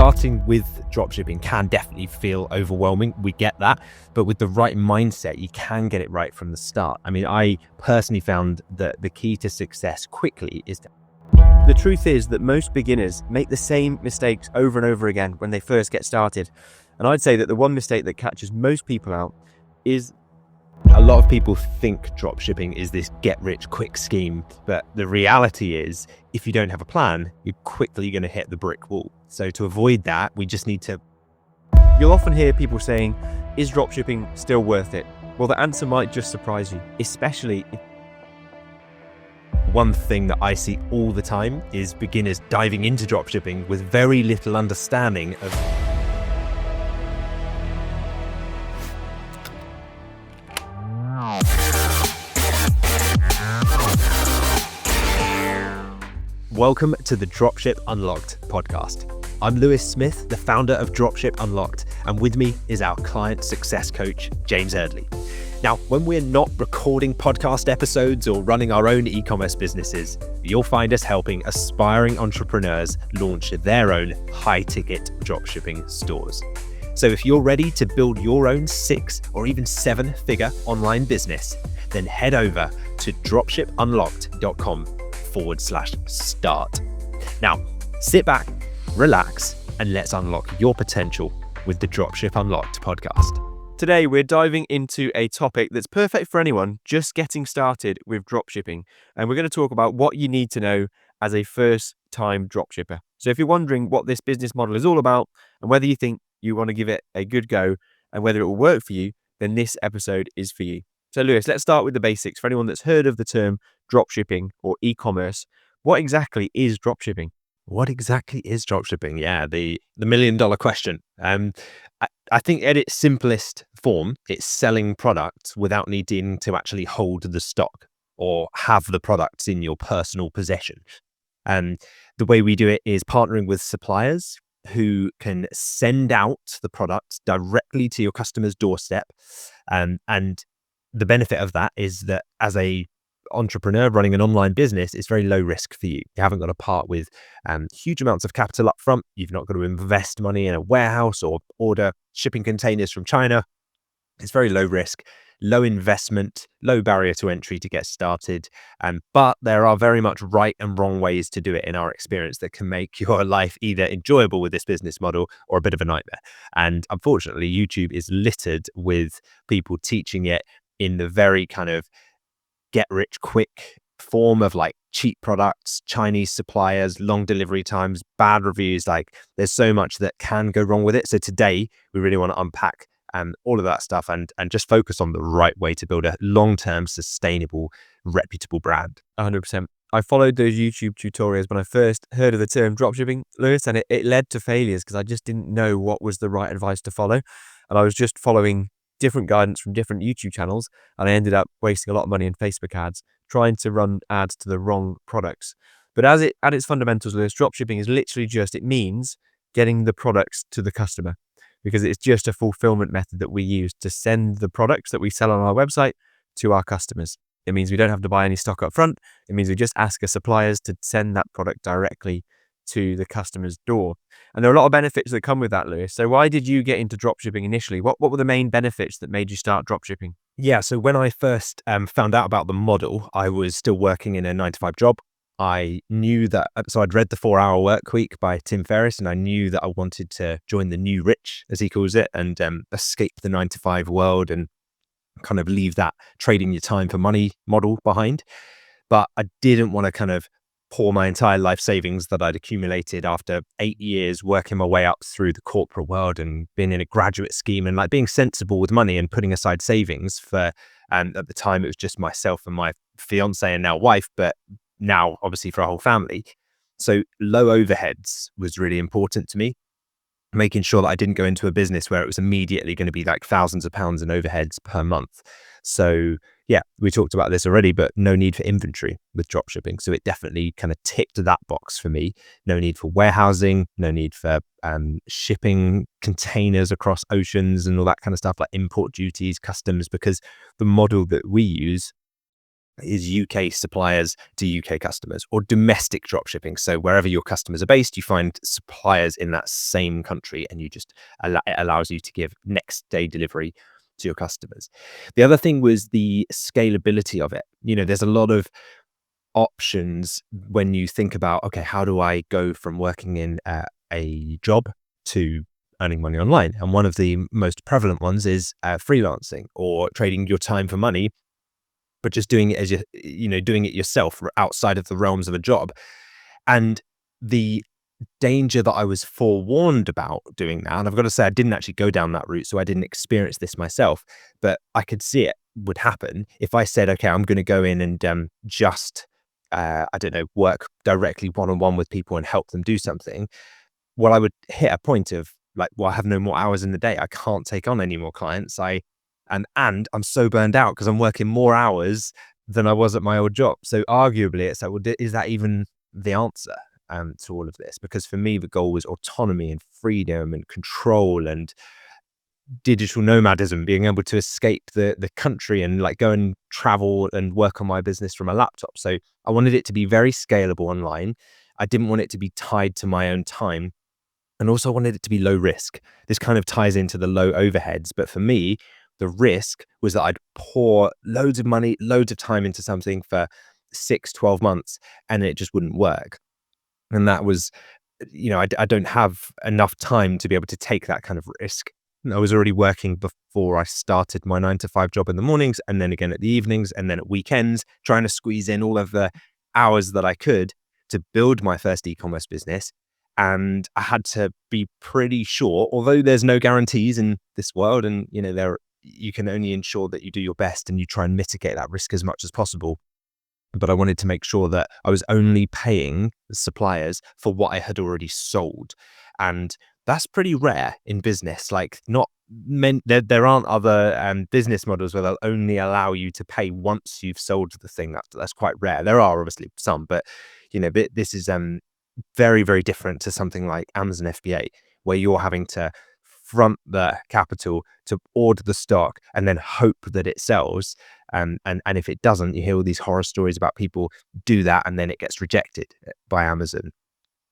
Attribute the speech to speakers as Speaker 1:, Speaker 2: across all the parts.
Speaker 1: starting with dropshipping can definitely feel overwhelming. We get that, but with the right mindset, you can get it right from the start. I mean, I personally found that the key to success quickly is
Speaker 2: The truth is that most beginners make the same mistakes over and over again when they first get started. And I'd say that the one mistake that catches most people out is
Speaker 1: a lot of people think dropshipping is this get-rich-quick scheme, but the reality is, if you don't have a plan, you're quickly going to hit the brick wall. So to avoid that, we just need to...
Speaker 2: You'll often hear people saying, is dropshipping still worth it? Well, the answer might just surprise you, especially if...
Speaker 1: One thing that I see all the time is beginners diving into dropshipping with very little understanding of... Welcome to the Dropship Unlocked podcast. I'm Lewis Smith, the founder of Dropship Unlocked, and with me is our client success coach, James Eardley. Now, when we're not recording podcast episodes or running our own e-commerce businesses, you'll find us helping aspiring entrepreneurs launch their own high-ticket dropshipping stores. So if you're ready to build your own 6 or even 7-figure online business, then head over to dropshipunlocked.com/start. Now, sit back, relax, and let's unlock your potential with the Dropship Unlocked podcast.
Speaker 2: Today, we're diving into a topic that's perfect for anyone just getting started with dropshipping. And we're going to talk about what you need to know as a first-time dropshipper. So if you're wondering what this business model is all about and whether you think you want to give it a good go and whether it will work for you, then this episode is for you. So Lewis, let's start with the basics. For anyone that's heard of the term dropshipping or e-commerce, what exactly is dropshipping?
Speaker 1: What exactly is dropshipping? Yeah, the million-dollar question. I think at its simplest form, it's selling products without needing to actually hold the stock or have the products in your personal possession. And the way we do it is partnering with suppliers who can send out the products directly to your customer's doorstep. And the benefit of that is that as a entrepreneur running an online business, it's very low risk for you. You haven't got to part with huge amounts of capital up front. You've not got to invest money in a warehouse or order shipping containers from China. It's very low risk, low investment, low barrier to entry to get started. But there are very much right and wrong ways to do it in our experience that can make your life either enjoyable with this business model or a bit of a nightmare. And unfortunately, YouTube is littered with people teaching it in the very kind of get rich quick form of like cheap products, Chinese suppliers, long delivery times, bad reviews. Like there's so much that can go wrong with it. So today we really want to unpack all of that stuff and just focus on the right way to build a long-term, sustainable, reputable brand.
Speaker 2: 100%. I followed those YouTube tutorials when I first heard of the term dropshipping, Lewis, and it led to failures because I just didn't know what was the right advice to follow. And I was just following different guidance from different YouTube channels, and I ended up wasting a lot of money in Facebook ads trying to run ads to the wrong products. But at its fundamentals, Lewis, dropshipping is literally it means getting the products to the customer, because it's just a fulfillment method that we use to send the products that we sell on our website to our customers. It means we don't have to buy any stock up front. It means we just ask our suppliers to send that product directly to the customer's door. And there are a lot of benefits that come with that, Lewis. So why did you get into dropshipping initially? What were the main benefits that made you start dropshipping?
Speaker 1: Yeah, so when I first found out about the model, I was still working in a 9-to-5 job. I knew that, so I'd read The 4-Hour Work Week by Tim Ferriss, and I knew that I wanted to join the new rich, as he calls it, and escape the 9-to-5 world and kind of leave that trading your time for money model behind. But I didn't want to kind of pour my entire life savings that I'd accumulated after 8 years working my way up through the corporate world and being in a graduate scheme and like being sensible with money and putting aside savings for, at the time it was just myself and my fiance and now wife, but now obviously for our whole family. So low overheads was really important to me, making sure that I didn't go into a business where it was immediately going to be like thousands of pounds in overheads per month. So yeah, we talked about this already, but no need for inventory with dropshipping. So it definitely kind of ticked that box for me. No need for warehousing, no need for shipping containers across oceans and all that kind of stuff like import duties, customs, because the model that we use is UK suppliers to UK customers, or domestic dropshipping. So wherever your customers are based, you find suppliers in that same country, and it allows you to give next day delivery to your customers. The other thing was the scalability of it. There's a lot of options when you think about, okay, how do I go from working in a job to earning money online? And one of the most prevalent ones is freelancing, or trading your time for money, but just doing it as doing it yourself outside of the realms of a job. And the danger that I was forewarned about doing that, and I've got to say, I didn't actually go down that route, so I didn't experience this myself, but I could see it would happen if I said, okay, I'm going to go in and just, I don't know, work directly one-on-one with people and help them do something. Well, I would hit a point of like, well, I have no more hours in the day. I can't take on any more clients. And I'm so burned out because I'm working more hours than I was at my old job. So arguably, it's like, well, is that even the answer to all of this? Because for me, the goal was autonomy and freedom and control and digital nomadism, being able to escape the country and like go and travel and work on my business from a laptop. So I wanted it to be very scalable online. I didn't want it to be tied to my own time. And also I wanted it to be low risk. This kind of ties into the low overheads. But for me, the risk was that I'd pour loads of money, loads of time into something for 6-12 months, and it just wouldn't work. And that was, I don't have enough time to be able to take that kind of risk. I was already working before I started my 9-to-5 job in the mornings, and then again at the evenings, and then at weekends, trying to squeeze in all of the hours that I could to build my first e-commerce business. And I had to be pretty sure, although there's no guarantees in this world, and you can only ensure that you do your best and you try and mitigate that risk as much as possible. But I wanted to make sure that I was only paying the suppliers for what I had already sold. And that's pretty rare in business. Like, there aren't other business models where they'll only allow you to pay once you've sold the thing. That's quite rare. There are obviously some, but this is very, very different to something like Amazon FBA, where you're having to front the capital to order the stock and then hope that it sells. And if it doesn't, you hear all these horror stories about people do that and then it gets rejected by Amazon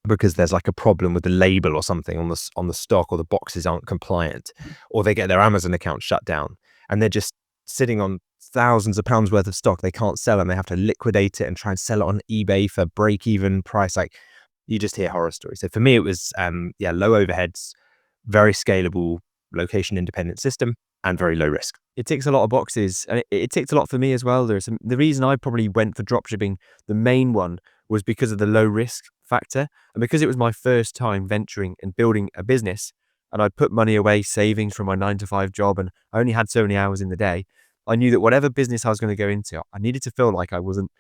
Speaker 1: because there's like a problem with the label or something on the stock, or the boxes aren't compliant, or they get their Amazon account shut down and they're just sitting on thousands of pounds worth of stock they can't sell, and they have to liquidate it and try and sell it on eBay for break-even price. Like, you just hear horror stories. So for me, it was low overheads, very scalable, location independent system, and very low risk.
Speaker 2: It ticks a lot of boxes, and it ticked a lot for me as well. The reason I probably went for dropshipping, the main one, was because of the low risk factor, and because it was my first time venturing and building a business, and I'd put money away, savings from my 9-to-5 job, and I only had so many hours in the day. I knew that whatever business I was going to go into, I needed to feel like I wasn't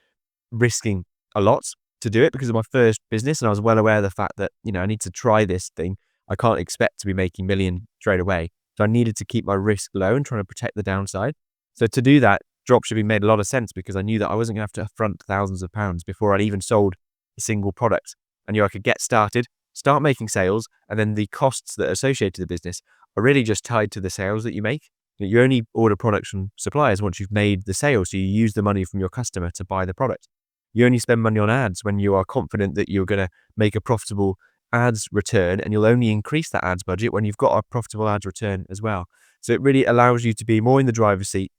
Speaker 2: risking a lot to do it, because of my first business, and I was well aware of the fact that, I need to try this thing. I can't expect to be making million straight away. So I needed to keep my risk low and trying to protect the downside. So to do that, dropshipping made a lot of sense, because I knew that I wasn't going to have to front thousands of pounds before I'd even sold a single product. I knew I could get started, start making sales, and then the costs that are associated to the business are really just tied to the sales that you make. You only order products from suppliers once you've made the sale, so you use the money from your customer to buy the product. You only spend money on ads when you are confident that you're going to make a profitable ads return, and you'll only increase that ads budget when you've got a profitable ads return as well. So it really allows you to be more in the driver's seat,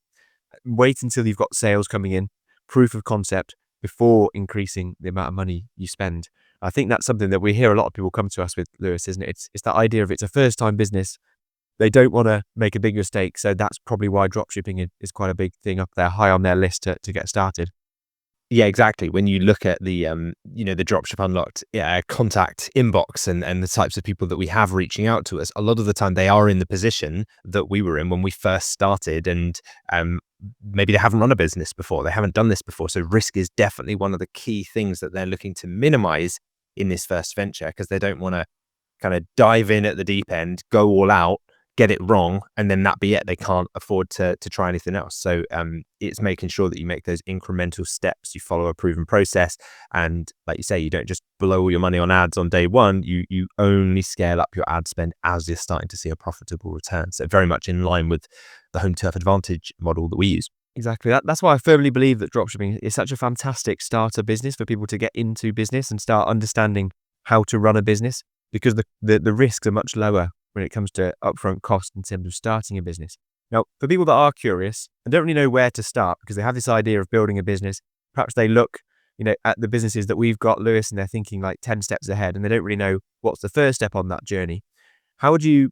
Speaker 2: wait until you've got sales coming in, proof of concept, before increasing the amount of money you spend. I think that's something that we hear a lot of people come to us with, Lewis, isn't it? It's that idea of it's a first-time business. They don't want to make a big mistake, so that's probably why dropshipping is quite a big thing up there, high on their list to get started.
Speaker 1: Yeah, exactly. When you look at the the Dropship Unlocked contact inbox and the types of people that we have reaching out to us, a lot of the time they are in the position that we were in when we first started, and maybe they haven't run a business before, they haven't done this before. So risk is definitely one of the key things that they're looking to minimize in this first venture, because they don't want to kind of dive in at the deep end, go all out, get it wrong, and then that be it. They can't afford to try anything else. So it's making sure that you make those incremental steps, you follow a proven process, and like you say, you don't just blow all your money on ads on day one. You only scale up your ad spend as you're starting to see a profitable return. So very much in line with the home turf advantage model that we use.
Speaker 2: Exactly. That's why I firmly believe that dropshipping is such a fantastic starter business for people to get into business and start understanding how to run a business, because the risks are much lower when it comes to upfront cost in terms of starting a business. Now, for people that are curious and don't really know where to start because they have this idea of building a business, perhaps they look, at the businesses that we've got, Lewis, and they're thinking like 10 steps ahead and they don't really know what's the first step on that journey. How would you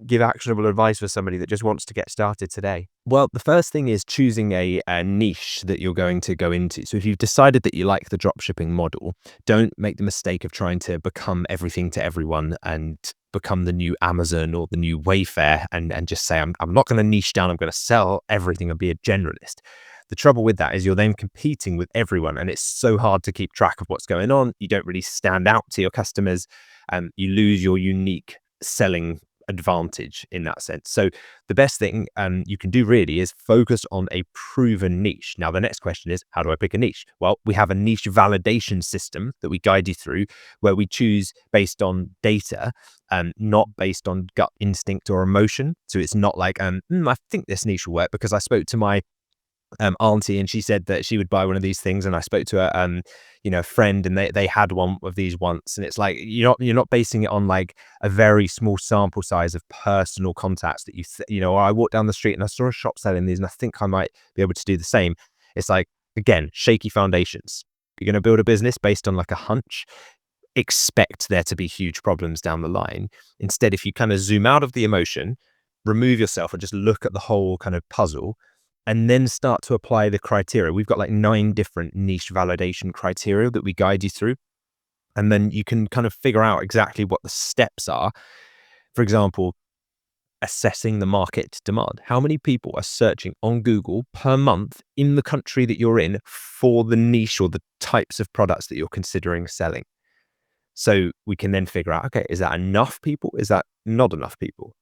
Speaker 2: give actionable advice for somebody that just wants to get started today?
Speaker 1: Well, the first thing is choosing a niche that you're going to go into. So if you've decided that you like the dropshipping model, don't make the mistake of trying to become everything to everyone and become the new Amazon or the new Wayfair and just say, I'm not going to niche down, I'm going to sell everything and be a generalist. The trouble with that is you're then competing with everyone and it's so hard to keep track of what's going on. You don't really stand out to your customers and you lose your unique selling advantage in that sense. So the best thing you can do really is focus on a proven niche. Now, the next question is, how do I pick a niche? Well, we have a niche validation system that we guide you through where we choose based on data and not based on gut instinct or emotion. So it's not like, I think this niche will work because I spoke to my auntie and she said that she would buy one of these things, and I spoke to a friend and they had one of these once, and it's like you're not basing it on like a very small sample size of personal contacts that or I walked down the street and I saw a shop selling these and I think I might be able to do the same. It's like, again, shaky foundations. You're going to build a business based on like a hunch, expect there to be huge problems down the line. Instead, if you kind of zoom out of the emotion, remove yourself and just look at the whole kind of puzzle, and then start to apply the criteria. We've got like 9 different niche validation criteria that we guide you through. And then you can kind of figure out exactly what the steps are. For example, assessing the market demand. How many people are searching on Google per month in the country that you're in for the niche or the types of products that you're considering selling? So we can then figure out, okay, is that enough people? Is that not enough people?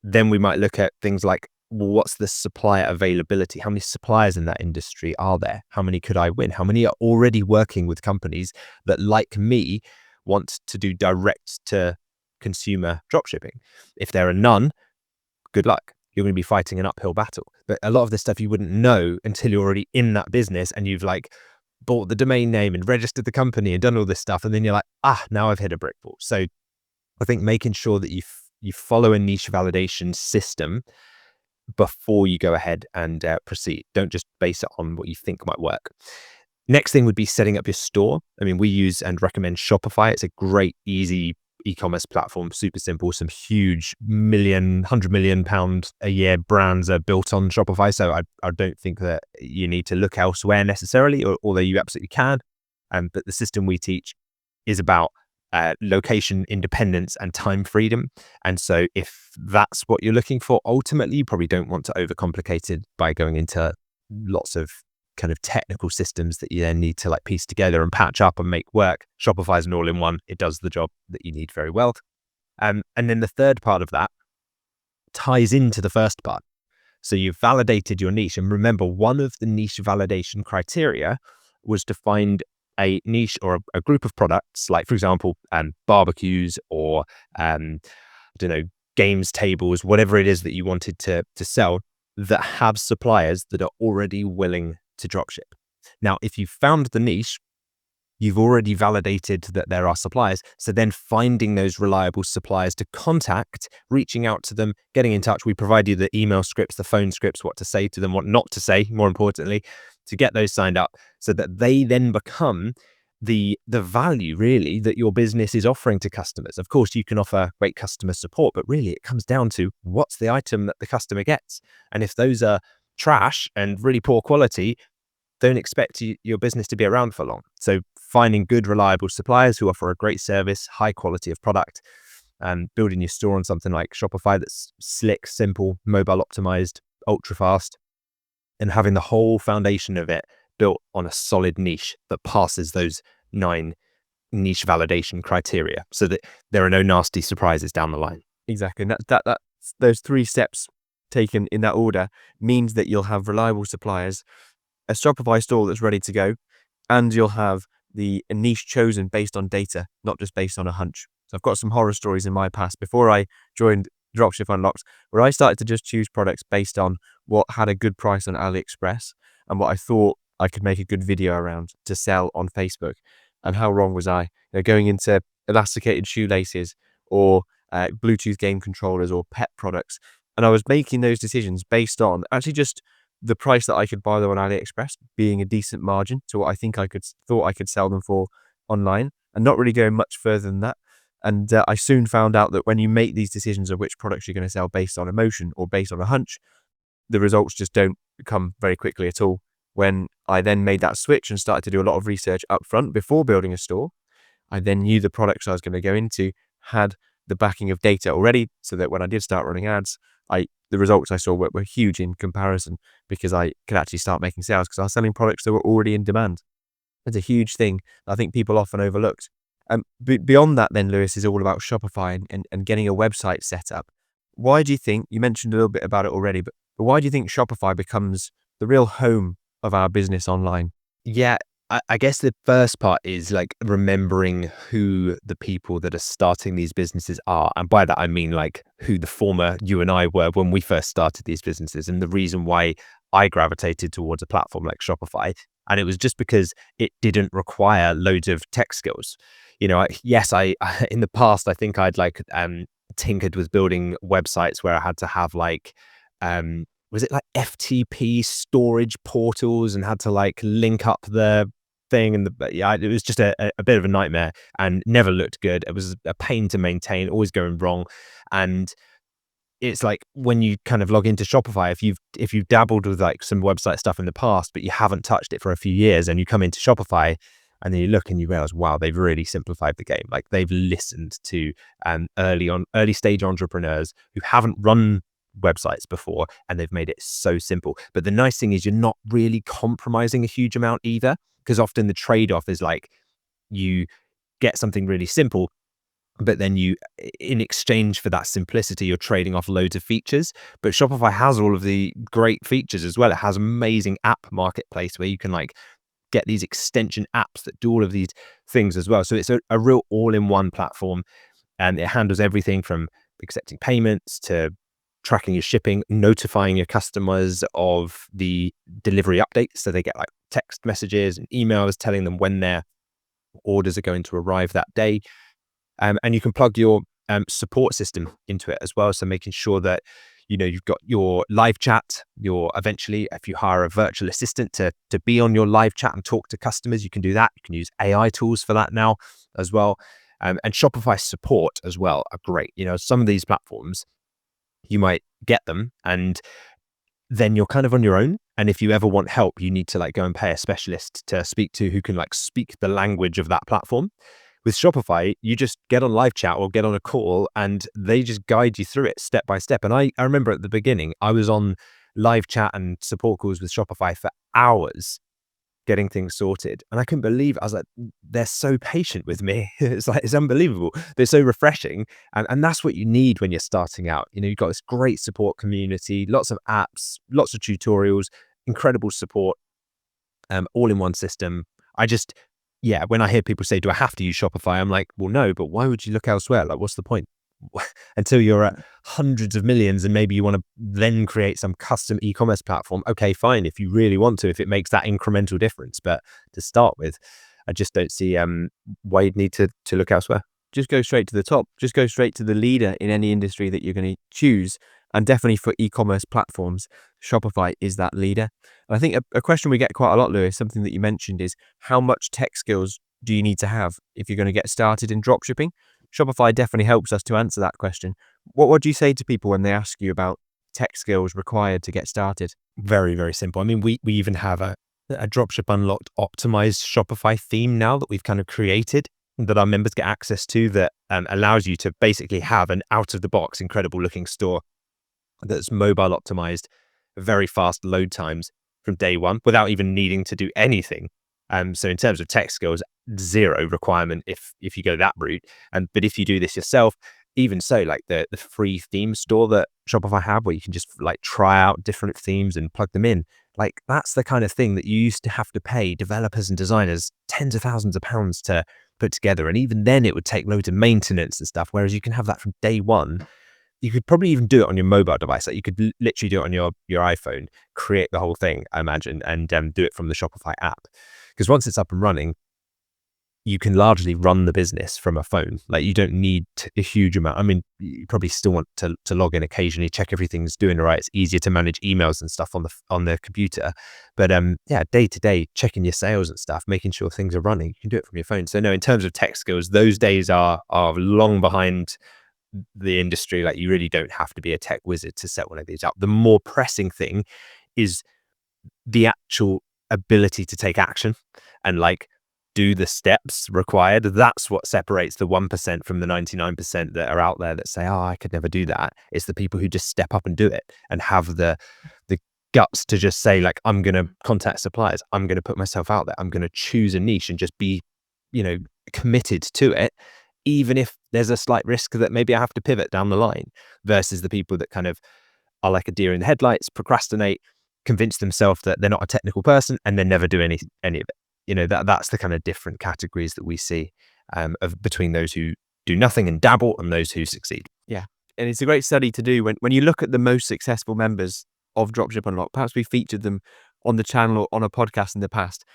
Speaker 1: Then we might look at things like, well, what's the supplier availability? How many suppliers in that industry are there? How many could I win? How many are already working with companies that, like me, want to do direct to consumer dropshipping? If there are none, good luck. You're going to be fighting an uphill battle. But a lot of this stuff you wouldn't know until you're already in that business and you've like bought the domain name and registered the company and done all this stuff. And then you're like, now I've hit a brick wall. So I think making sure that you follow a niche validation system before you go ahead and proceed. Don't just base it on what you think might work. Next thing would be setting up your store. I mean, we use and recommend Shopify. It's a great, easy e-commerce platform, super simple. Some huge £100 million a year brands are built on Shopify. So I don't think that you need to look elsewhere necessarily, although you absolutely can. But the system we teach is about location independence and time freedom. And so if that's what you're looking for, ultimately, you probably don't want to overcomplicate it by going into lots of kind of technical systems that you then need to like piece together and patch up and make work. Shopify is an all-in-one. It does the job that you need very well. And then the third part of that ties into the first part. So you've validated your niche. And remember, one of the niche validation criteria was to find a niche or a group of products, like, for example, barbecues or, games tables, whatever it is that you wanted to sell, that have suppliers that are already willing to dropship. Now, if you found the niche, you've already validated that there are suppliers. So then finding those reliable suppliers to contact, reaching out to them, getting in touch. We provide you the email scripts, the phone scripts, what to say to them, what not to say, more importantly, to get those signed up so that they then become the value really that your business is offering to customers. Of course, you can offer great customer support, but really it comes down to what's the item that the customer gets. And if those are trash and really poor quality, don't expect your business to be around for long. So finding good, reliable suppliers who offer a great service, high quality of product, and building your store on something like Shopify that's slick, simple, mobile optimized, ultra fast, and having the whole foundation of it built on a solid niche that passes those 9 niche validation criteria so that there are no nasty surprises down the line.
Speaker 2: Exactly. And that's those 3 steps taken in that order means that you'll have reliable suppliers, a Shopify store that's ready to go, and you'll have a niche chosen based on data, not just based on a hunch. So I've got some horror stories in my past. Before I joined Dropship Unlocked, where I started to just choose products based on what had a good price on AliExpress and what I thought I could make a good video around to sell on Facebook. And how wrong was I? Going into elasticated shoelaces or Bluetooth game controllers or pet products. And I was making those decisions based on actually just the price that I could buy them on AliExpress being a decent margin to what I thought I could sell them for online, and not really going much further than that. And I soon found out that when you make these decisions of which products you're going to sell based on emotion or based on a hunch, the results just don't come very quickly at all. When I then made that switch and started to do a lot of research up front before building a store, I then knew the products I was going to go into had the backing of data already, so that when I did start running ads, the results I saw were huge in comparison, because I could actually start making sales because I was selling products that were already in demand. It's a huge thing I think people often overlooked. Beyond that then, Lewis, is all about Shopify and getting a website set up. Why do you think, you mentioned a little bit about it already, but why do you think Shopify becomes the real home of our business online?
Speaker 1: Yeah, I guess the first part is like remembering who the people that are starting these businesses are. And by that, I mean like who the former you and I were when we first started these businesses, and the reason why I gravitated towards a platform like Shopify. And it was just because it didn't require loads of tech skills. Yes, I in the past, I think I'd like tinkered with building websites where I had to have like was it like FTP storage portals and had to like link up the thing, and it was just a bit of a nightmare and never looked good. It was a pain to maintain, always going wrong. And it's like when you kind of log into Shopify, if you've dabbled with like some website stuff in the past, but you haven't touched it for a few years, and you come into Shopify and then you look and you realize, wow, they've really simplified the game. Like they've listened to early stage entrepreneurs who haven't run websites before, and they've made it so simple. But the nice thing is you're not really compromising a huge amount either, because often the trade-off is like you get something really simple, but then in exchange for that simplicity, you're trading off loads of features. But Shopify has all of the great features as well. It has amazing app marketplace where you can like get these extension apps that do all of these things as well. So it's a real all-in-one platform, and it handles everything from accepting payments to tracking your shipping, notifying your customers of the delivery updates. So they get like text messages and emails telling them when their orders are going to arrive that day. And you can plug your support system into it as well. So making sure that, you've got your live chat, eventually, if you hire a virtual assistant to be on your live chat and talk to customers, you can do that. You can use AI tools for that now as well. And Shopify support as well are great. Some of these platforms, you might get them and then you're kind of on your own. And if you ever want help, you need to like go and pay a specialist to speak to who can like speak the language of that platform. With Shopify, you just get on live chat or get on a call and they just guide you through it step by step. And I remember at the beginning, I was on live chat and support calls with Shopify for hours getting things sorted. And I couldn't believe it. I was like, they're so patient with me. It's unbelievable. They're so refreshing. And that's what you need when you're starting out. You've got this great support community, lots of apps, lots of tutorials, incredible support, all in one system. When I hear people say, do I have to use Shopify? I'm like, well, no, but why would you look elsewhere? Like, what's the point? Until you're at hundreds of millions and maybe you want to then create some custom e-commerce platform. Okay, fine. If you really want to, if it makes that incremental difference. But to start with, I just don't see why you'd need to look elsewhere.
Speaker 2: Just go straight to the top. Just go straight to the leader in any industry that you're going to choose. And definitely for e-commerce platforms, Shopify is that leader. And I think a question we get quite a lot, Lewis, something that you mentioned, is how much tech skills do you need to have if you're going to get started in dropshipping? Shopify definitely helps us to answer that question. What do you say to people when they ask you about tech skills required to get started?
Speaker 1: Very, very simple. I mean, we even have a Dropship Unlocked optimized Shopify theme now that we've kind of created that our members get access to, that allows you to basically have an out-of-the-box, incredible looking store that's mobile optimized, very fast load times from day one without even needing to do anything. So in terms of tech skills, zero requirement if you go that route. But if you do this yourself, even so, like the free theme store that Shopify have, where you can just like try out different themes and plug them in, like that's the kind of thing that you used to have to pay developers and designers tens of thousands of pounds to put together. And even then it would take loads of maintenance and stuff. Whereas you can have that from day one you could probably even do it on your mobile device. Like you could literally do it on your iPhone, create the whole thing, I imagine, and do it from the Shopify app. Because once it's up and running, you can largely run the business from a phone. Like you don't need a huge amount. I mean, you probably still want to log in occasionally, check everything's doing all right. It's easier to manage emails and stuff on the computer. But yeah, day to day, checking your sales and stuff, making sure things are running, you can do it from your phone. So no, in terms of tech skills, those days are long behind the industry. Like you really don't have to be a tech wizard to set one of these up. The more pressing thing is the actual ability to take action and like do the steps required. That's what separates the 1% from the 99% that are out there that say, oh, I could never do that. It's the people who just step up and do it and have the guts to just say, like, I'm going to contact suppliers. I'm going to put myself out there. I'm going to choose a niche and just be, committed to it, even if there's a slight risk that maybe I have to pivot down the line, versus the people that kind of are like a deer in the headlights, procrastinate, convince themselves that they're not a technical person, and then never do any of it. That's the kind of different categories that we see of between those who do nothing and dabble and those who succeed.
Speaker 2: Yeah. And it's a great study to do when you look at the most successful members of Dropship Unlocked. Perhaps we featured them on the channel or on a podcast in the past.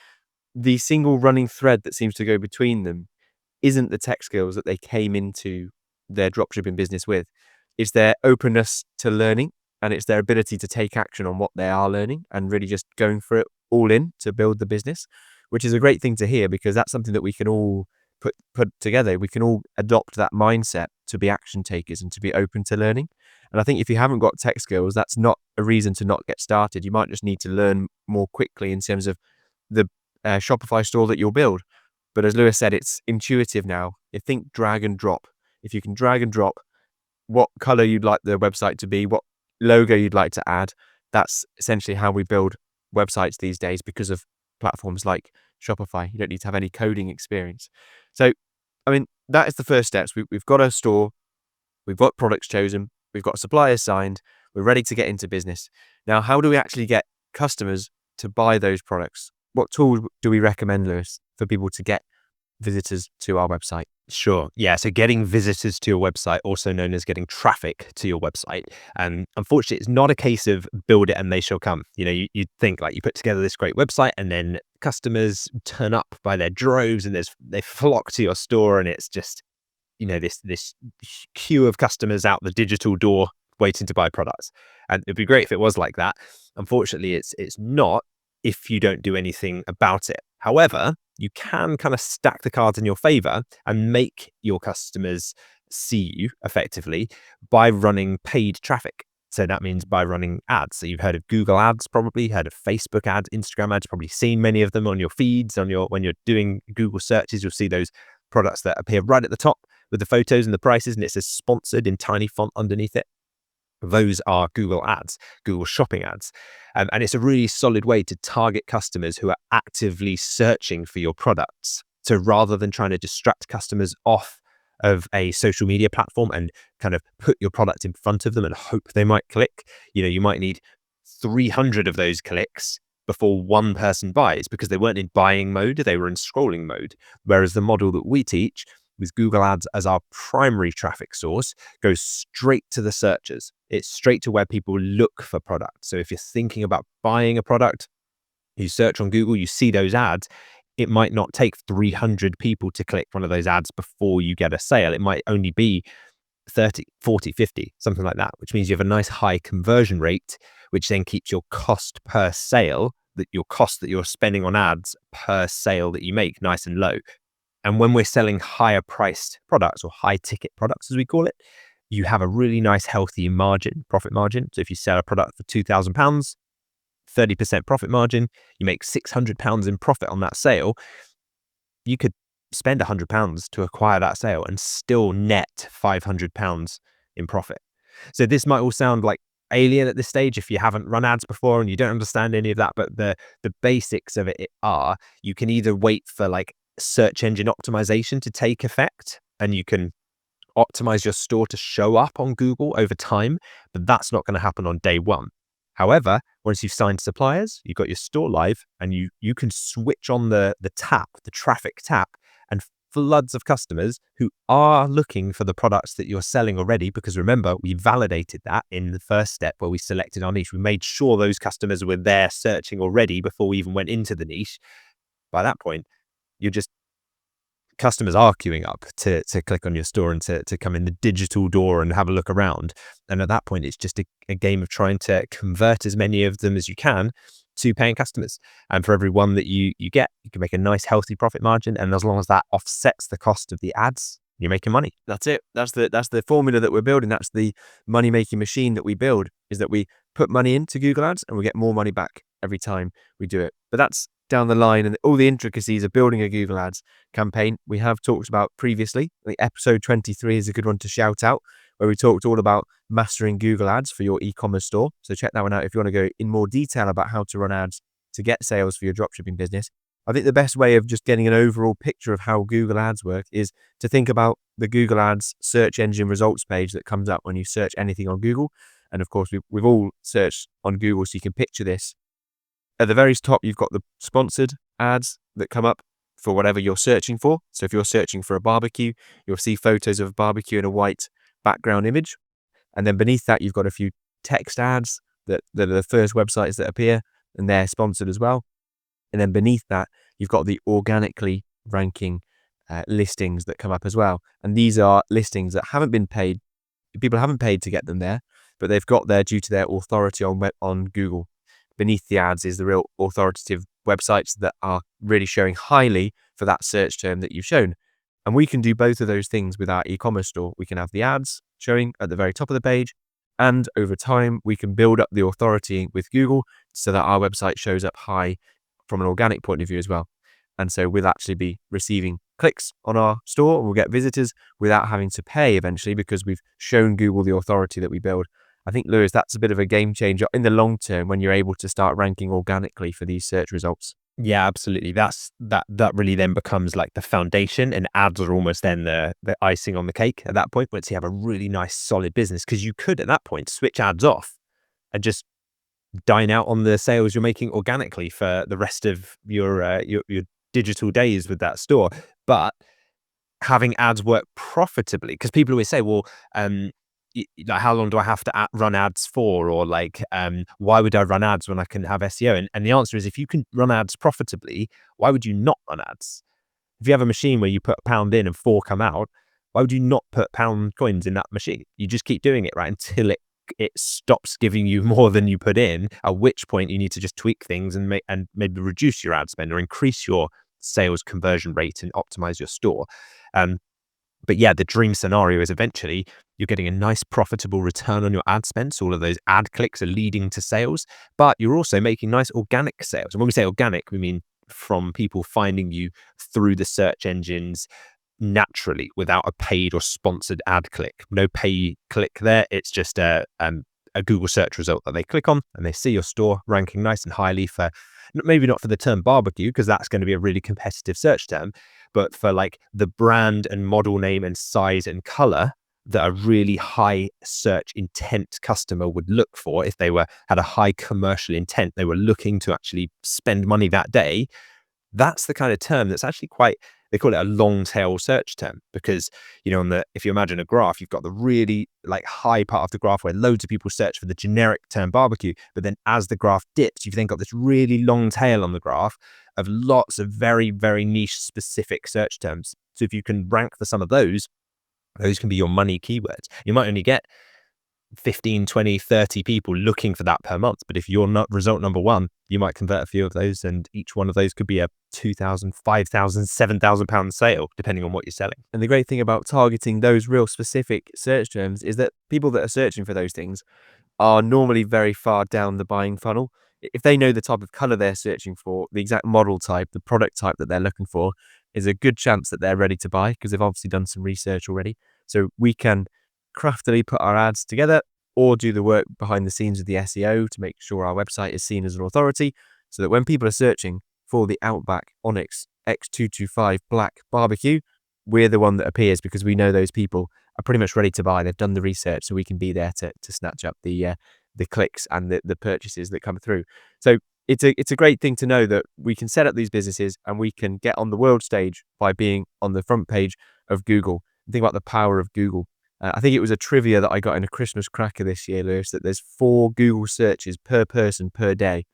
Speaker 2: The single running thread that seems to go between them isn't the tech skills that they came into their dropshipping business with. It's their openness to learning, and it's their ability to take action on what they are learning and really just going for it all in to build the business, which is a great thing to hear, because that's something that we can all put together. We can all adopt that mindset to be action takers and to be open to learning. And I think if you haven't got tech skills, that's not a reason to not get started. You might just need to learn more quickly in terms of the Shopify store that you'll build. But as Lewis said, it's intuitive now. You think drag and drop. If you can drag and drop what color you'd like the website to be, what logo you'd like to add, that's essentially how we build websites these days because of platforms like Shopify. You don't need to have any coding experience. So, I mean, that is the first steps. We've got a store, we've got products chosen, we've got suppliers signed, we're ready to get into business. Now, how do we actually get customers to buy those products? What tools do we recommend, Lewis, for people to get visitors to our website?
Speaker 1: Sure. Yeah. So getting visitors to your website, also known as getting traffic to your website. And unfortunately, it's not a case of build it and they shall come. You'd think like you put together this great website and then customers turn up by their droves and they flock to your store, and it's just, this queue of customers out the digital door waiting to buy products. And it'd be great if it was like that. Unfortunately, it's not if you don't do anything about it. However, you can kind of stack the cards in your favor and make your customers see you effectively by running paid traffic. So that means by running ads. So you've heard of Google ads, probably heard of Facebook ads, Instagram ads, probably seen many of them on your feeds, when you're doing Google searches, you'll see those products that appear right at the top with the photos and the prices, and it says sponsored in tiny font underneath it. Those are Google ads, Google shopping ads. And it's a really solid way to target customers who are actively searching for your products. So rather than trying to distract customers off of a social media platform and kind of put your product in front of them and hope they might click, you might need 300 of those clicks before one person buys, because they weren't in buying mode, they were in scrolling mode. Whereas the model that we teach, with Google ads as our primary traffic source, goes straight to the searchers. It's straight to where people look for products. So if you're thinking about buying a product, you search on Google, you see those ads, it might not take 300 people to click one of those ads before you get a sale. It might only be 30, 40, 50, something like that, which means you have a nice high conversion rate, which then keeps your cost per sale, that your cost that you're spending on ads per sale that you make, nice and low. And when we're selling higher priced products, or high ticket products, as we call it, you have a really nice, healthy margin, profit margin. So if you sell a product for £2,000, 30% profit margin, you make £600 in profit on that sale. You could spend £100 to acquire that sale and still net £500 in profit. So this might all sound like alien at this stage if you haven't run ads before and you don't understand any of that, but the basics of it are, you can either wait for like search engine optimization to take effect, and you can optimize your store to show up on Google over time, but that's not going to happen on day one. However, once you've signed suppliers, you've got your store live, and you can switch on the tap, the traffic tap, and floods of customers who are looking for the products that you're selling already, because remember, we validated that in the first step where we selected our niche. We made sure those customers were there searching already before we even went into the niche. By that point, you're just customers are queuing up to click on your store and to come in the digital door and have a look around. And at that point, it's just a game of trying to convert as many of them as you can to paying customers. And for every one that you get, you can make a nice healthy profit margin. And as long as that offsets the cost of the ads, you're making money.
Speaker 2: That's it. That's the formula that we're building. That's the money-making machine that we build, is that we put money into Google Ads and we get more money back every time we do it. But that's down the line, and all the intricacies of building a Google Ads campaign we have talked about previously. I think episode 23 is a good one to shout out, where we talked all about mastering Google Ads for your e-commerce store. So check that one out if you want to go in more detail about how to run ads to get sales for your dropshipping business. I think the best way of just getting an overall picture of how Google Ads work is to think about the Google Ads search engine results page that comes up when you search anything on Google. And of course, we've all searched on Google, so you can picture this. At the very top, you've got the sponsored ads that come up for whatever you're searching for. So if you're searching for a barbecue, you'll see photos of a barbecue in a white background image. And then beneath that, you've got a few text ads that are the first websites that appear, and they're sponsored as well. And then beneath that, you've got the organically ranking listings that come up as well. And these are listings that haven't been paid. People haven't paid to get them there, but they've got there due to their authority on Google. Beneath the ads is the real authoritative websites that are really showing highly for that search term that you've shown. And we can do both of those things with our e-commerce store. We can have the ads showing at the very top of the page, and over time, we can build up the authority with Google so that our website shows up high from an organic point of view as well. And so we'll actually be receiving clicks on our store, and we'll get visitors without having to pay eventually, because we've shown Google the authority that we build. I think, Lewis, that's a bit of a game changer in the long term when you're able to start ranking organically for these search results.
Speaker 1: Yeah, absolutely. That really then becomes like the foundation, and ads are almost then the icing on the cake at that point, once you have a really nice solid business, because you could at that point switch ads off and just dine out on the sales you're making organically for the rest of your digital days with that store. But having ads work profitably, because people always say, well, like, how long do I have to run ads for? Or like, why would I run ads when I can have SEO? And the answer is, if you can run ads profitably, why would you not run ads? If you have a machine where you put £1 in and 4 come out, why would you not put pound coins in that machine? You just keep doing it, right, until it stops giving you more than you put in, at which point you need to just tweak things and maybe reduce your ad spend or increase your sales conversion rate and optimize your store. But yeah, the dream scenario is eventually you're getting a nice profitable return on your ad spend. So all of those ad clicks are leading to sales, but you're also making nice organic sales. And when we say organic, we mean from people finding you through the search engines naturally without a paid or sponsored ad click. No pay click there. It's just a Google search result that they click on, and they see your store ranking nice and highly for, maybe not for the term barbecue, because that's going to be a really competitive search term, but for like the brand and model name and size and color that a really high search intent customer would look for. If they had a high commercial intent, they were looking to actually spend money that day. That's the kind of term that's actually quite, they call it a long tail search term, because, if you imagine a graph, you've got the really like high part of the graph where loads of people search for the generic term barbecue. But then as the graph dips, you've then got this really long tail on the graph of lots of very, very niche specific search terms. So if you can rank for some of those can be your money keywords. You might only get 15, 20, 30 people looking for that per month. But if you're not result number one, you might convert a few of those, and each one of those could be a £2,000, £5,000, £7,000 sale, depending on what you're selling.
Speaker 2: And the great thing about targeting those real specific search terms is that people that are searching for those things are normally very far down the buying funnel. If they know the type of color they're searching for, the exact model type, the product type that they're looking for, is a good chance that they're ready to buy, because they've obviously done some research already. So we can craftily put our ads together, or do the work behind the scenes of the SEO to make sure our website is seen as an authority, so that when people are searching for the Outback Onyx X225 Black Barbecue, we're the one that appears, because we know those people are pretty much ready to buy. They've done the research, so we can be there to snatch up the clicks and the purchases that come through. So it's a great thing to know that we can set up these businesses and we can get on the world stage by being on the front page of Google. Think about the power of Google. I think it was a trivia that I got in a Christmas cracker this year, Lewis, that there's 4 Google searches per person per day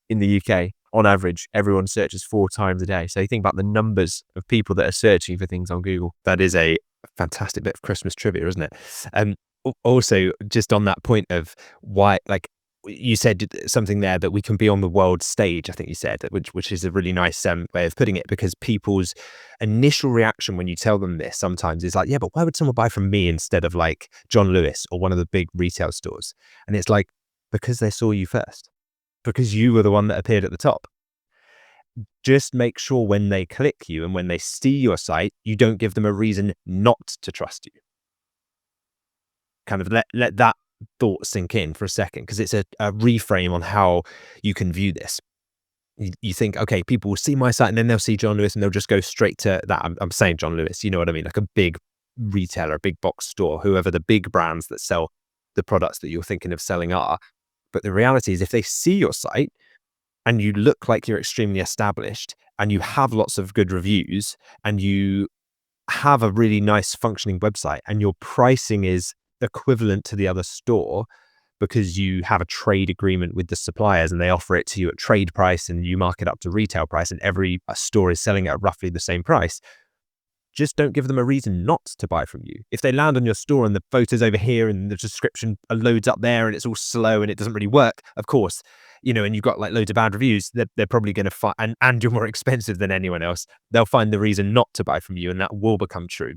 Speaker 2: in the UK. On average, everyone searches 4 times a day. So you think about the numbers of people that are searching for things on Google.
Speaker 1: That is a fantastic bit of Christmas trivia, isn't it? Also, just on that point of why, like you said something there that we can be on the world stage, I think you said, which is a really nice way of putting it, because people's initial reaction when you tell them this sometimes is like, yeah, but why would someone buy from me instead of like John Lewis or one of the big retail stores? And it's like, because they saw you first, because you were the one that appeared at the top. Just make sure when they click you and when they see your site, you don't give them a reason not to trust you. Kind of let that thought sink in for a second, because it's a reframe on how you can view this. You think, okay, people will see my site and then they'll see John Lewis and they'll just go straight to that. I'm saying John Lewis, you know what I mean? Like a big retailer, a big box store, whoever the big brands that sell the products that you're thinking of selling are. But the reality is, if they see your site and you look like you're extremely established and you have lots of good reviews and you have a really nice functioning website and your pricing is equivalent to the other store because you have a trade agreement with the suppliers and they offer it to you at trade price and you mark it up to retail price and every store is selling it at roughly the same price, just don't give them a reason not to buy from you. If they land on your store and the photos over here and the description loads up there and it's all slow and it doesn't really work, of course, you know, and you've got like loads of bad reviews, they're probably going to find, and you're more expensive than anyone else, they'll find the reason not to buy from you and that will become true.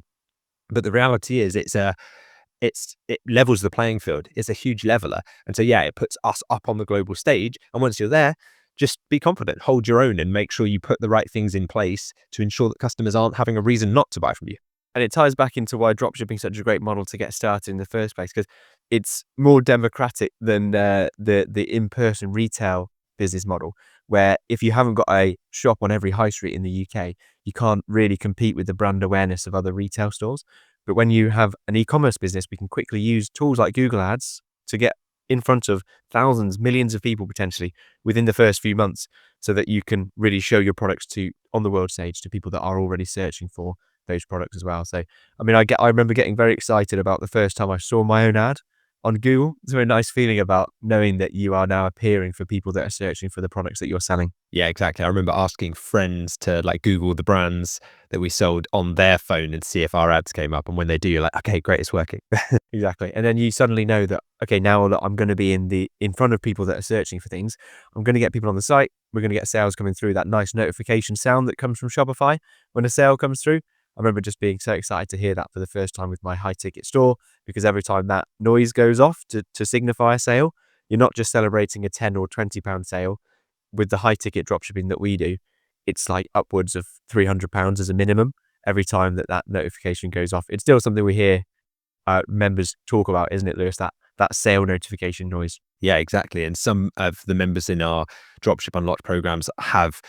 Speaker 1: But the reality is it levels the playing field. It's a huge leveler. And so, yeah, it puts us up on the global stage. And once you're there, just be confident, hold your own and make sure you put the right things in place to ensure that customers aren't having a reason not to buy from you.
Speaker 2: And it ties back into why dropshipping is such a great model to get started in the first place, because it's more democratic than the in-person retail business model, where if you haven't got a shop on every high street in the UK, you can't really compete with the brand awareness of other retail stores. But when you have an e-commerce business, we can quickly use tools like Google Ads to get in front of thousands, millions of people potentially within the first few months, so that you can really show your products on the world stage to people that are already searching for those products as well. So, I mean, I remember getting very excited about the first time I saw my own ad on Google. It's a very nice feeling about knowing that you are now appearing for people that are searching for the products that you're selling.
Speaker 1: Yeah, exactly. I remember asking friends to like Google the brands that we sold on their phone and see if our ads came up. And when they do, you're like, okay, great, it's working.
Speaker 2: Exactly. And then you suddenly know that, okay, now that I'm going to be in front of people that are searching for things, I'm going to get people on the site. We're going to get sales coming through, that nice notification sound that comes from Shopify when a sale comes through. I remember just being so excited to hear that for the first time with my high ticket store, because every time that noise goes off to signify a sale, you're not just celebrating a £10 or £20 sale. With the high ticket dropshipping that we do, it's like upwards of £300 as a minimum every time that notification goes off. It's still something we hear members talk about, isn't it, Lewis? That sale notification noise.
Speaker 1: Yeah, exactly. And some of the members in our Dropship Unlocked programs have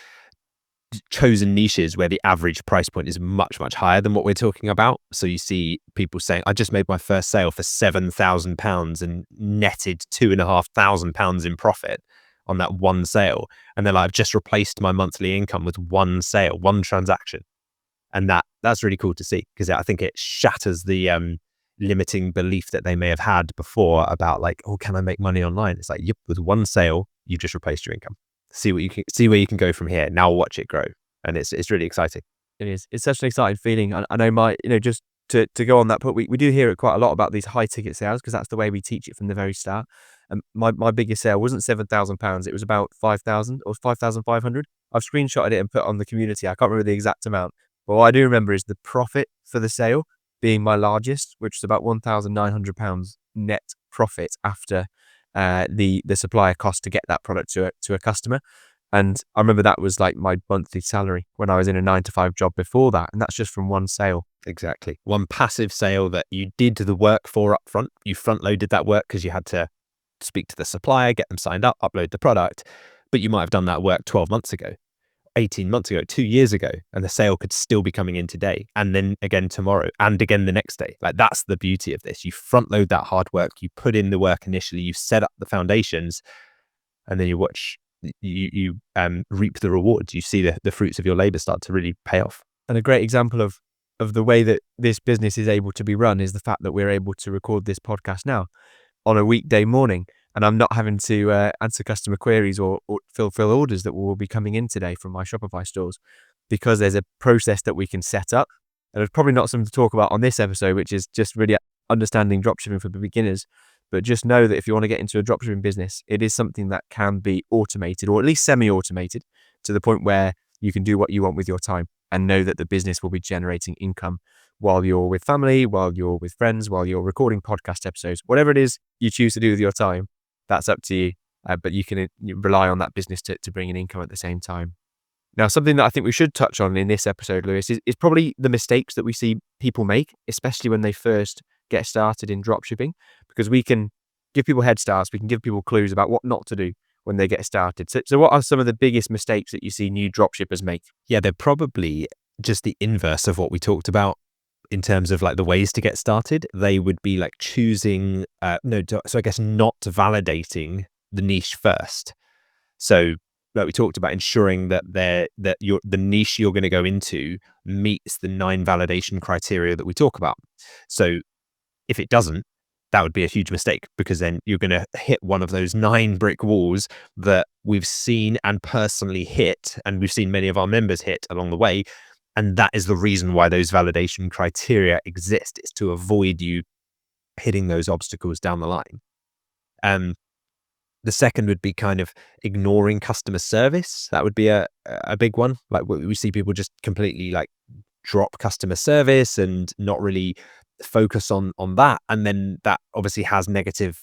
Speaker 1: chosen niches where the average price point is much, much higher than what we're talking about. So you see people saying, I just made my first sale for £7,000 and netted £2,500 in profit on that one sale. And they're like, I've just replaced my monthly income with one sale, one transaction. And that's really cool to see, because I think it shatters the limiting belief that they may have had before about like, oh, can I make money online? It's like, yep, with one sale, you've just replaced your income. See where you can go from here. Now watch it grow. And it's really exciting.
Speaker 2: It is. It's such an exciting feeling. I know just to go on that point, we do hear it quite a lot about these high ticket sales, because that's the way we teach it from the very start. And my biggest sale wasn't £7,000. It was about 5,000 or 5,500. I've screenshotted it and put on the community. I can't remember the exact amount. But what I do remember is the profit for the sale being my largest, which is about £1,900 net profit after the supplier cost to get that product to a customer. And I remember that was like my monthly salary when I was in a 9-to-5 job before that. And that's just from one sale.
Speaker 1: Exactly. One passive sale that you did the work for up front. You front loaded that work because you had to speak to the supplier, get them signed up, upload the product. But you might have done that work 12 months ago, 18 months ago, 2 years ago, and the sale could still be coming in today, and then again tomorrow, and again the next day. Like, that's the beauty of this. You front load that hard work, you put in the work initially, you set up the foundations, and then you watch you reap the rewards. You see the fruits of your labor start to really pay off.
Speaker 2: And a great example of the way that this business is able to be run is the fact that we're able to record this podcast now on a weekday morning, and I'm not having to answer customer queries or fulfill orders that will be coming in today from my Shopify stores, because there's a process that we can set up. And it's probably not something to talk about on this episode, which is just really understanding dropshipping for the beginners. But just know that if you want to get into a dropshipping business, it is something that can be automated, or at least semi-automated, to the point where you can do what you want with your time and know that the business will be generating income while you're with family, while you're with friends, while you're recording podcast episodes. Whatever it is you choose to do with your time, that's up to you. But you can rely on that business to bring in income at the same time. Now, something that I think we should touch on in this episode, Lewis, is probably the mistakes that we see people make, especially when they first get started in dropshipping, because we can give people head starts, we can give people clues about what not to do when they get started. So what are some of the biggest mistakes that you see new dropshippers make?
Speaker 1: Yeah, they're probably just the inverse of what we talked about in terms of like the ways to get started. They would be like choosing, so I guess not validating the niche first. So like we talked about, ensuring that the niche you're going to go into meets the 9 validation criteria that we talk about. So if it doesn't, that would be a huge mistake, because then you're going to hit one of those 9 brick walls that we've seen and personally hit, and we've seen many of our members hit along the way. And that is the reason why those validation criteria exist, is to avoid you hitting those obstacles down the line. The second would be kind of ignoring customer service. That would be a big one. Like we see people just completely like drop customer service and not really focus on that. And then that obviously has negative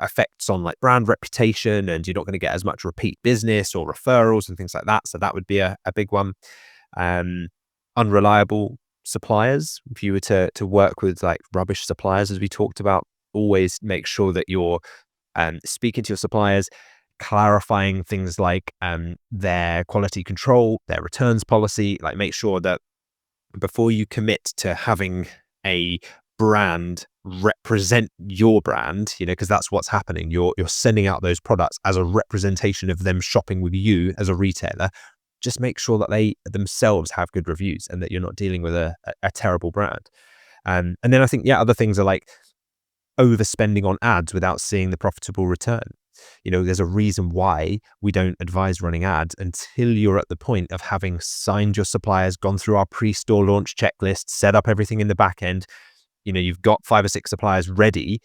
Speaker 1: effects on like brand reputation, and you're not going to get as much repeat business or referrals and things like that. So that would be a big one. Unreliable suppliers. If you were to work with like rubbish suppliers, as we talked about, always make sure that you're speaking to your suppliers, clarifying things like their quality control, their returns policy. Like make sure that before you commit to having a brand represent your brand, because that's what's happening. You're sending out those products as a representation of them shopping with you as a retailer. Just make sure that they themselves have good reviews and that you're not dealing with a terrible brand. And then I think, other things are like overspending on ads without seeing the profitable return. There's a reason why we don't advise running ads until you're at the point of having signed your suppliers, gone through our pre-store launch checklist, set up everything in the back end. You've got 5 or 6 suppliers ready.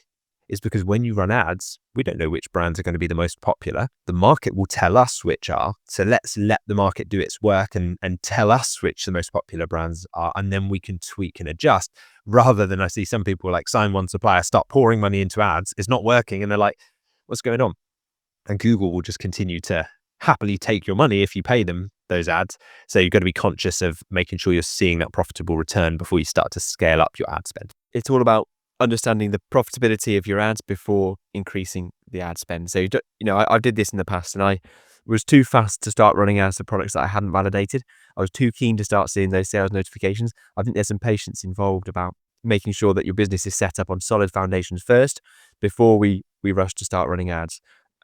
Speaker 1: Is because when you run ads, we don't know which brands are going to be the most popular. The market will tell us which are. So let's let the market do its work and tell us which the most popular brands are. And then we can tweak and adjust, rather than I see some people like sign one supplier, start pouring money into ads. It's not working. And they're like, what's going on? And Google will just continue to happily take your money if you pay them those ads. So you've got to be conscious of making sure you're seeing that profitable return before you start to scale up your ad spend.
Speaker 2: It's all about understanding the profitability of your ads before increasing the ad spend. So, I did this in the past, and I was too fast to start running ads for products that I hadn't validated. I was too keen to start seeing those sales notifications. I think there's some patience involved about making sure that your business is set up on solid foundations first before we rush to start running ads.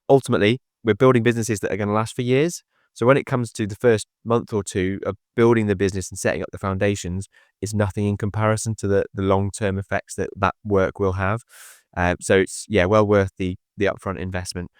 Speaker 2: Ultimately, we're building businesses that are going to last for years. So when it comes to the first month or two of building the business and setting up the foundations, is nothing in comparison to the long-term effects that work will have. So it's, well worth the upfront investment.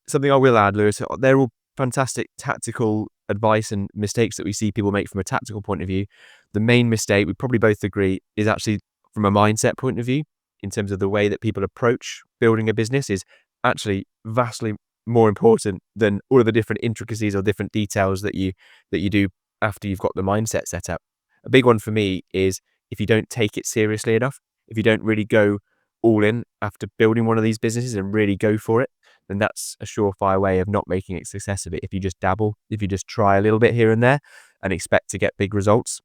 Speaker 2: Something I will add, Lewis, they're all fantastic tactical advice and mistakes that we see people make from a tactical point of view. The main mistake, we probably both agree, is actually from a mindset point of view, in terms of the way that people approach building a business, is actually vastly more important than all of the different intricacies or different details that you do after you've got the mindset set up. A big one for me is if you don't take it seriously enough, if you don't really go all in after building one of these businesses and really go for it, then that's a surefire way of not making a success of it. If you just dabble, if you just try a little bit here and there and expect to get big results,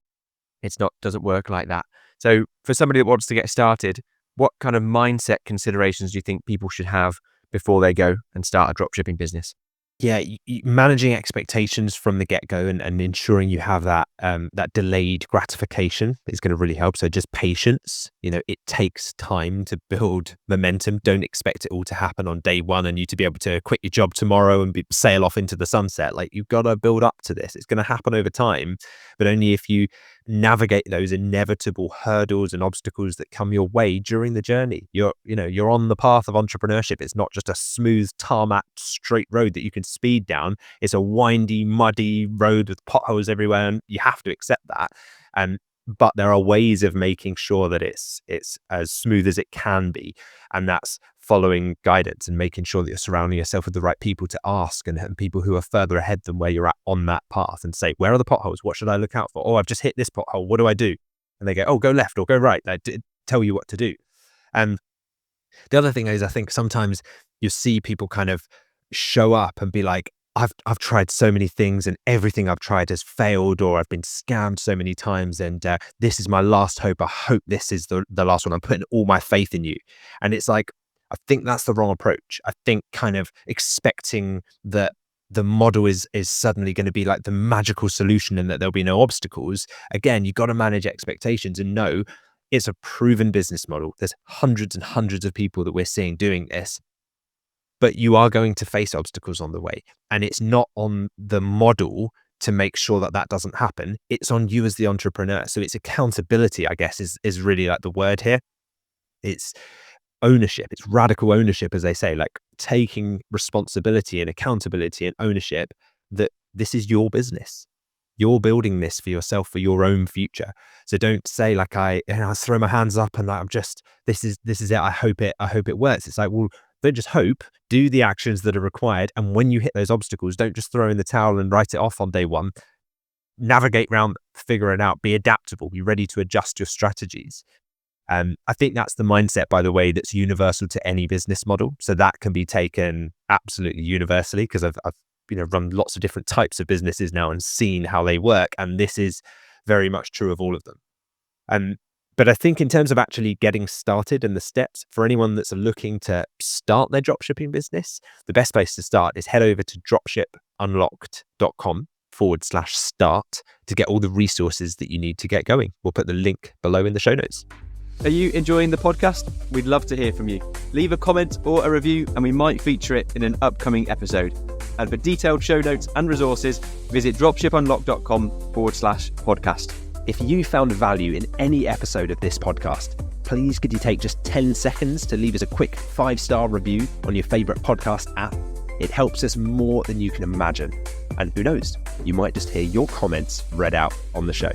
Speaker 2: doesn't work like that. So for somebody that wants to get started, what kind of mindset considerations do you think people should have before they go and start a dropshipping business?
Speaker 1: Yeah, managing expectations from the get-go and ensuring you have that that delayed gratification is going to really help. So just patience, it takes time to build momentum. Don't expect it all to happen on day one and you to be able to quit your job tomorrow and sail off into the sunset. Like, you've got to build up to this. It's going to happen over time, but only if you navigate those inevitable hurdles and obstacles that come your way during the journey. You're on the path of entrepreneurship. It's not just a smooth tarmac straight road that you can speed down. It's a windy, muddy road with potholes everywhere, and you have to accept that. But there are ways of making sure that it's as smooth as it can be, and that's following guidance and making sure that you're surrounding yourself with the right people to ask, and people who are further ahead than where you're at on that path, and say, where are the potholes? What should I look out for? Oh, I've just hit this pothole. What do I do? And they go, oh, go left or go right. They tell you what to do. And the other thing is, I think sometimes you see people kind of show up and be like, I've tried so many things and everything I've tried has failed, or I've been scammed so many times, and this is my last hope. I hope this is the last one. I'm putting all my faith in you. And it's like, I think that's the wrong approach. I think kind of expecting that the model is suddenly going to be like the magical solution and that there'll be no obstacles. Again, you've got to manage expectations and know it's a proven business model. There's hundreds and hundreds of people that we're seeing doing this, but you are going to face obstacles on the way. And it's not on the model to make sure that that doesn't happen. It's on you as the entrepreneur. So it's accountability, I guess, is really like the word here. It's ownership. It's radical ownership, as they say, like taking responsibility and accountability and ownership that this is your business. You're building this for yourself, for your own future. So don't say like I throw my hands up and I'm just, this is it. I hope it works. It's like, well, don't just hope, do the actions that are required. And when you hit those obstacles, don't just throw in the towel and write it off on day one. Navigate around, figure it out, be adaptable, be ready to adjust your strategies. I think that's the mindset, by the way, that's universal to any business model. So that can be taken absolutely universally, because I've run lots of different types of businesses now and seen how they work. And this is very much true of all of them. But I think in terms of actually getting started and the steps for anyone that's looking to start their dropshipping business, the best place to start is head over to dropshipunlocked.com/start to get all the resources that you need to get going. We'll put the link below in the show notes.
Speaker 3: Are you enjoying the podcast? We'd love to hear from you. Leave a comment or a review and we might feature it in an upcoming episode. And for detailed show notes and resources, visit dropshipunlocked.com/podcast. If you found value in any episode of this podcast, please could you take just 10 seconds to leave us a quick 5-star review on your favorite podcast app? It helps us more than you can imagine. And who knows, you might just hear your comments read out on the show.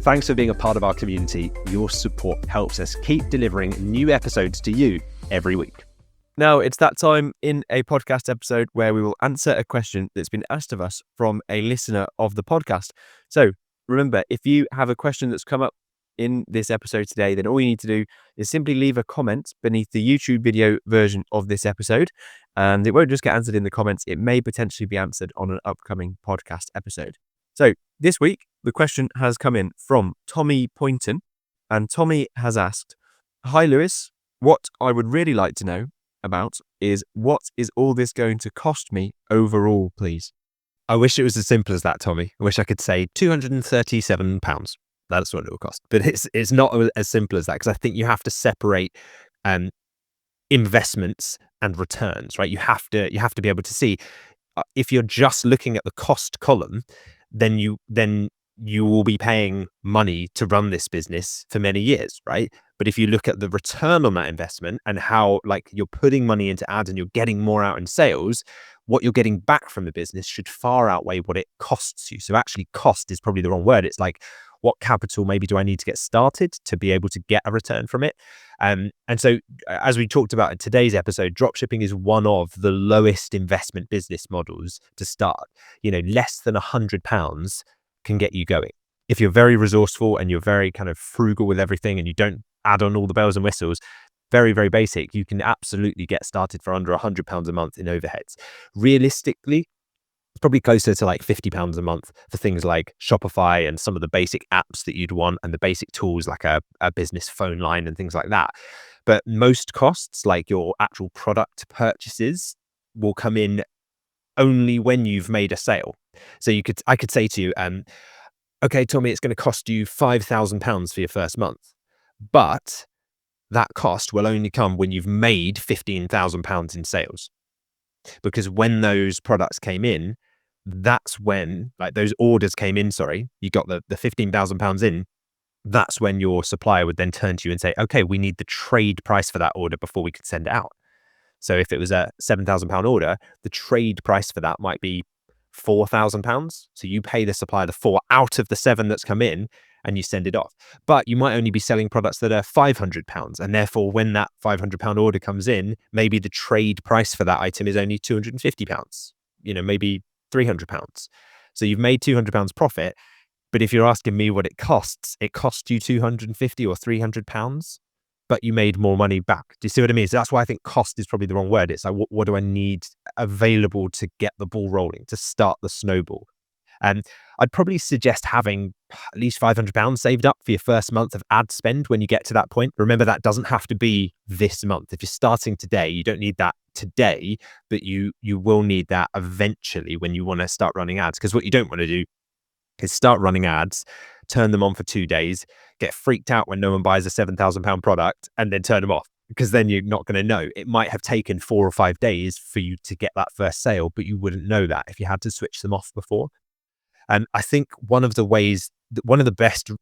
Speaker 3: Thanks for being a part of our community. Your support helps us keep delivering new episodes to you every week.
Speaker 2: Now it's that time in a podcast episode where we will answer a question that's been asked of us from a listener of the podcast. So remember, if you have a question that's come up in this episode today, then all you need to do is simply leave a comment beneath the YouTube video version of this episode. And it won't just get answered in the comments. It may potentially be answered on an upcoming podcast episode. So this week, the question has come in from Tommy Poynton. And Tommy has asked, "Hi Lewis, what I would really like to know about is what is all this going to cost me overall, please?"
Speaker 1: I wish it was as simple as that, Tommy. I wish I could say £237. That's what it will cost. But it's not as simple as that, because I think you have to separate investments and returns, right? You have to be able to see, if you're just looking at the cost column, then you will be paying money to run this business for many years, right? But if you look at the return on that investment and how like you're putting money into ads and you're getting more out in sales, what you're getting back from the business should far outweigh what it costs you. So actually cost is probably the wrong word. It's like, what capital maybe do I need to get started to be able to get a return from it? And so as we talked about in today's episode, dropshipping is one of the lowest investment business models to start. Less than £100 can get you going. If you're very resourceful and you're very kind of frugal with everything and you don't add on all the bells and whistles, very, very basic, you can absolutely get started for under £100 a month in overheads. Realistically, it's probably closer to like £50 a month for things like Shopify and some of the basic apps that you'd want and the basic tools like a business phone line and things like that. But most costs, like your actual product purchases, will come in only when you've made a sale. So I could say to you, okay, Tommy, it's going to cost you £5,000 for your first month, but that cost will only come when you've made £15,000 in sales. Because when those products came in, that's when, like those orders came in, you got the £15,000 in, that's when your supplier would then turn to you and say, okay, we need the trade price for that order before we could send it out. So if it was a £7,000 order, the trade price for that might be £4,000. So you pay the supplier the 4 out of the 7 that's come in and you send it off. But you might only be selling products that are £500. And therefore, when that £500 order comes in, maybe the trade price for that item is only £250, maybe £300. So you've made £200 profit. But if you're asking me what it costs you £250 or £300, but you made more money back. Do you see what I mean? So that's why I think cost is probably the wrong word. It's like, what do I need available to get the ball rolling, to start the snowball? And I'd probably suggest having at least £500 saved up for your first month of ad spend when you get to that point. Remember, that doesn't have to be this month. If you're starting today, you don't need that today, but you will need that eventually when you want to start running ads. Because what you don't want to do is start running ads, turn them on for 2 days, get freaked out when no one buys a £7,000 product, and then turn them off, because then you're not going to know. It might have taken 4 or 5 days for you to get that first sale, but you wouldn't know that if you had to switch them off before. And I think one of the best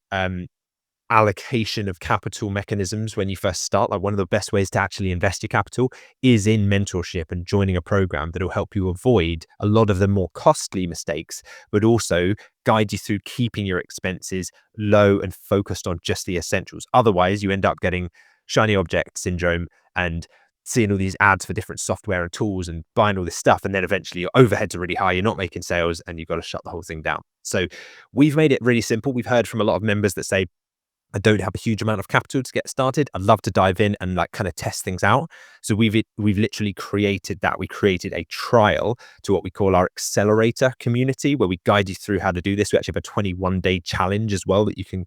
Speaker 1: allocation of capital mechanisms when you first start, like one of the best ways to actually invest your capital, is in mentorship and joining a program that will help you avoid a lot of the more costly mistakes, but also guide you through keeping your expenses low and focused on just the essentials. Otherwise, you end up getting shiny object syndrome and seeing all these ads for different software and tools and buying all this stuff. And then eventually your overheads are really high, you're not making sales, and you've got to shut the whole thing down. So we've made it really simple. We've heard from a lot of members that say, I don't have a huge amount of capital to get started. I'd love to dive in and kind of test things out. So we've literally created that. We created a trial to what we call our accelerator community, where we guide you through how to do this. We actually have a 21-day challenge as well that you can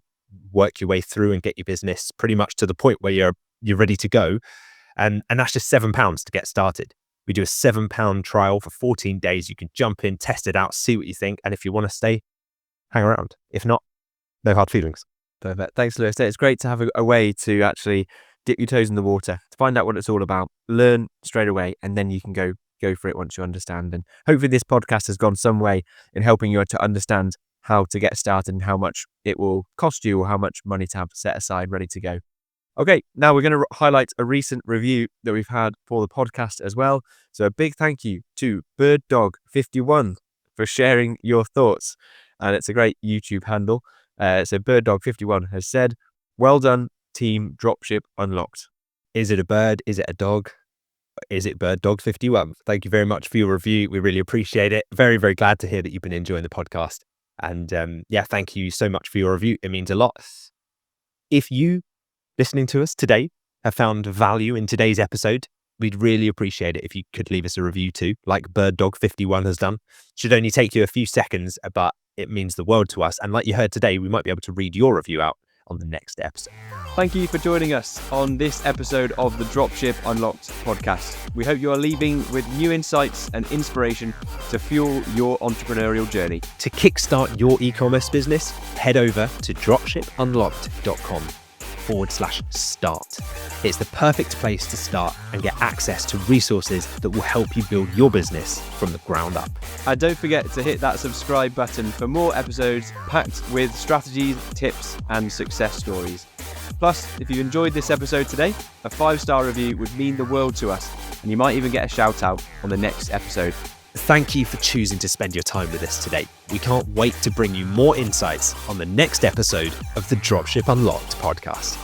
Speaker 1: work your way through and get your business pretty much to the point where you're ready to go. And that's just £7 to get started. We do a £7 trial for 14 days. You can jump in, test it out, see what you think. And if you want to stay, hang around. If not, no hard feelings.
Speaker 2: Perfect. Thanks, Lewis. It's great to have a way to actually dip your toes in the water, to find out what it's all about, learn straight away, and then you can go for it once you understand. And hopefully this podcast has gone some way in helping you to understand how to get started and how much it will cost you or how much money to have set aside ready to go. Okay, now we're going to highlight a recent review that we've had for the podcast as well. So a big thank you to BirdDog51 for sharing your thoughts. And it's a great YouTube handle. So BirdDog51 has said, well done, team Dropship Unlocked.
Speaker 1: Is it a bird? Is it a dog? Is it BirdDog51? Thank you very much for your review. We really appreciate it. Very, very glad to hear that you've been enjoying the podcast. And thank you so much for your review. It means a lot. If you listening to us today have found value in today's episode, we'd really appreciate it if you could leave us a review too, like BirdDog51 has done. Should only take you a few seconds, but it means the world to us. And like you heard today, we might be able to read your review out on the next episode.
Speaker 2: Thank you for joining us on this episode of the Dropship Unlocked podcast. We hope you are leaving with new insights and inspiration to fuel your entrepreneurial journey.
Speaker 1: To kickstart your e-commerce business, head over to dropshipunlocked.com/start. It's the perfect place to start and get access to resources that will help you build your business from the ground up.
Speaker 2: And don't forget to hit that subscribe button for more episodes packed with strategies, tips, and success stories. Plus, if you enjoyed this episode today, a 5-star review would mean the world to us, and you might even get a shout out on the next episode.
Speaker 1: Thank you for choosing to spend your time with us today. We can't wait to bring you more insights on the next episode of the Dropship Unlocked podcast.